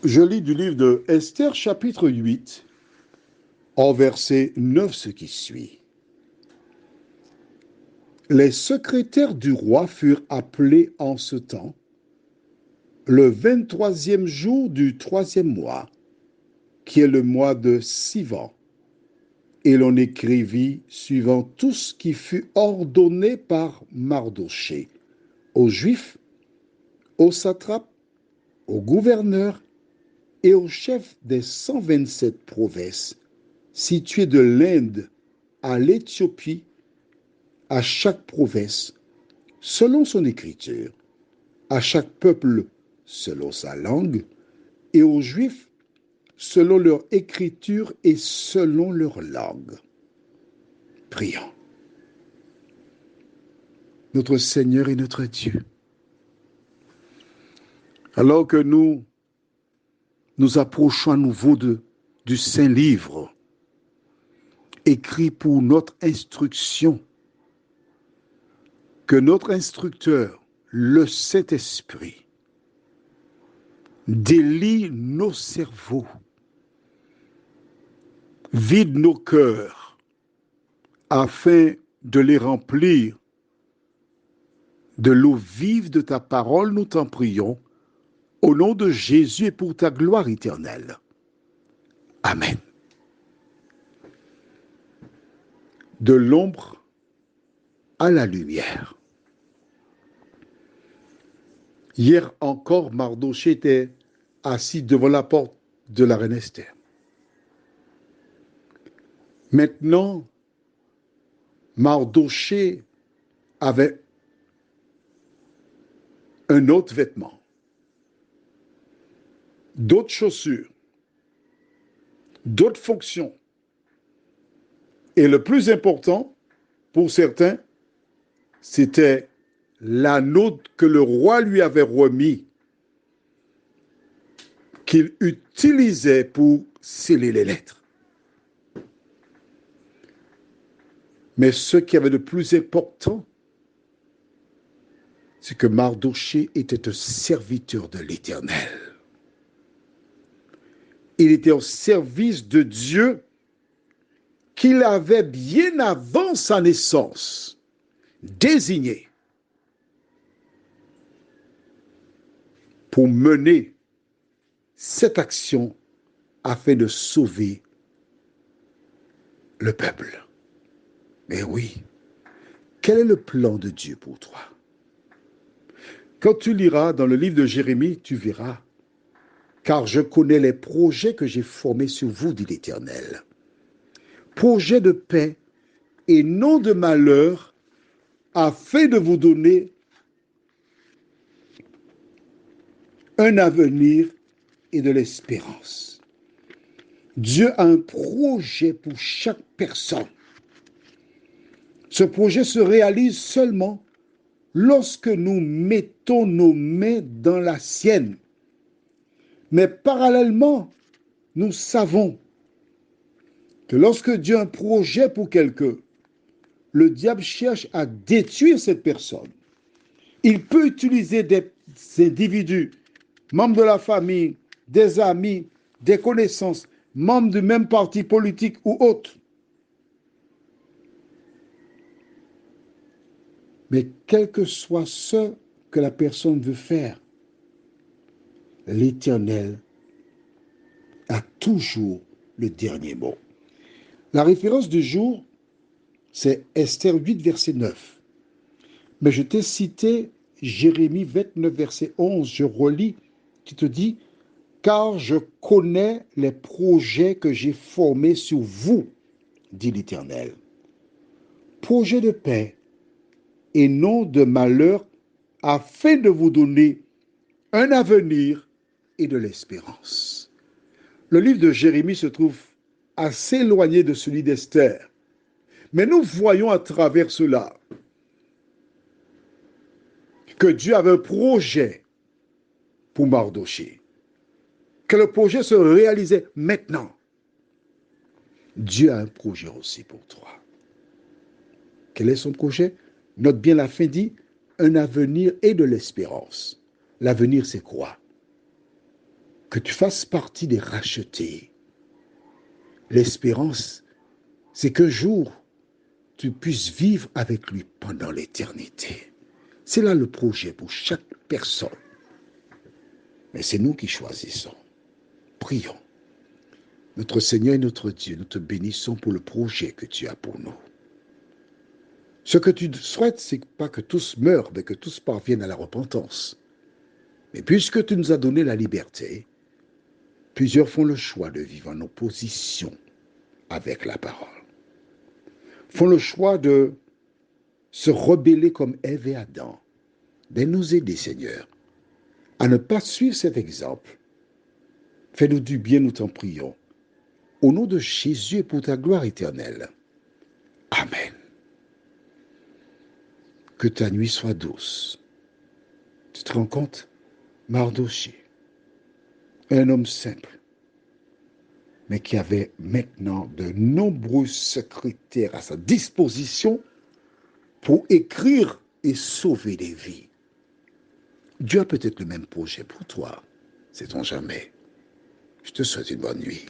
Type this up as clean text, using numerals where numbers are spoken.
Je lis du livre de Esther, chapitre 8, en verset 9, ce qui suit. Les secrétaires du roi furent appelés en ce temps, le 23e jour du 3e mois, qui est le mois de Sivan, et l'on écrivit suivant tout ce qui fut ordonné par Mardochée aux Juifs, aux satrapes, aux gouverneurs et aux chefs des 127 provinces situées de l'Inde à l'Éthiopie, à chaque province selon son écriture, à chaque peuple selon sa langue, et aux Juifs selon leur écriture et selon leur langue. Prions. Notre Seigneur et notre Dieu, alors que nous nous approchons à nouveau du Saint-Livre, écrit pour notre instruction, que notre instructeur, le Saint-Esprit, délie nos cerveaux, vide nos cœurs, afin de les remplir de l'eau vive de ta parole, nous t'en prions, au nom de Jésus et pour ta gloire éternelle. Amen. De l'ombre à la lumière. Hier encore, Mardochée était assis devant la porte de la reine Esther. Maintenant, Mardochée avait un autre vêtement, d'autres chaussures, d'autres fonctions. Et le plus important, pour certains, c'était l'anneau que le roi lui avait remis, qu'il utilisait pour sceller les lettres. Mais ce qui avait de plus important, c'est que Mardochée était un serviteur de l'Éternel. Il était au service de Dieu qu'il avait bien avant sa naissance désigné pour mener cette action afin de sauver le peuple. Mais oui, quel est le plan de Dieu pour toi? Quand tu liras dans le livre de Jérémie, tu verras, car je connais les projets que j'ai formés sur vous, dit l'Éternel. Projets de paix et non de malheur, afin de vous donner un avenir et de l'espérance. Dieu a un projet pour chaque personne. Ce projet se réalise seulement lorsque nous mettons nos mains dans la sienne. Mais parallèlement, nous savons que lorsque Dieu a un projet pour quelqu'un, le diable cherche à détruire cette personne. Il peut utiliser des individus, membres de la famille, des amis, des connaissances, membres du même parti politique ou autre. Mais quel que soit ce que la personne veut faire, l'Éternel a toujours le dernier mot. La référence du jour, c'est Esther 8, verset 9. Mais je t'ai cité Jérémie 29, verset 11. Je relis, qui te dit, « Car je connais les projets que j'ai formés sur vous, dit l'Éternel. Projets de paix et non de malheur, afin de vous donner un avenir et de l'espérance. » Le livre de Jérémie se trouve assez éloigné de celui d'Esther. Mais nous voyons à travers cela que Dieu avait un projet pour Mardochée, que le projet se réalisait maintenant. Dieu a un projet aussi pour toi. Quel est son projet? Note bien la fin dit, un avenir et de l'espérance. L'avenir, c'est quoi? que tu fasses partie des rachetés. L'espérance, c'est qu'un jour, tu puisses vivre avec lui pendant l'éternité. C'est là le projet pour chaque personne. Mais c'est nous qui choisissons. Prions. Notre Seigneur et notre Dieu, nous te bénissons pour le projet que tu as pour nous. Ce que tu souhaites, c'est pas que tous meurent, mais que tous parviennent à la repentance. Mais puisque tu nous as donné la liberté, plusieurs font le choix de vivre en opposition avec la parole. Font le choix de se rebeller comme Ève et Adam. Mais nous aider, Seigneur, à ne pas suivre cet exemple. Fais-nous du bien, nous t'en prions. Au nom de Jésus et pour ta gloire éternelle. Amen. Que ta nuit soit douce. Tu te rends compte? Mardochée, un homme simple, mais qui avait maintenant de nombreux secrétaires à sa disposition pour écrire et sauver des vies. Dieu a peut-être le même projet pour toi. Sait-on jamais. Je te souhaite une bonne nuit.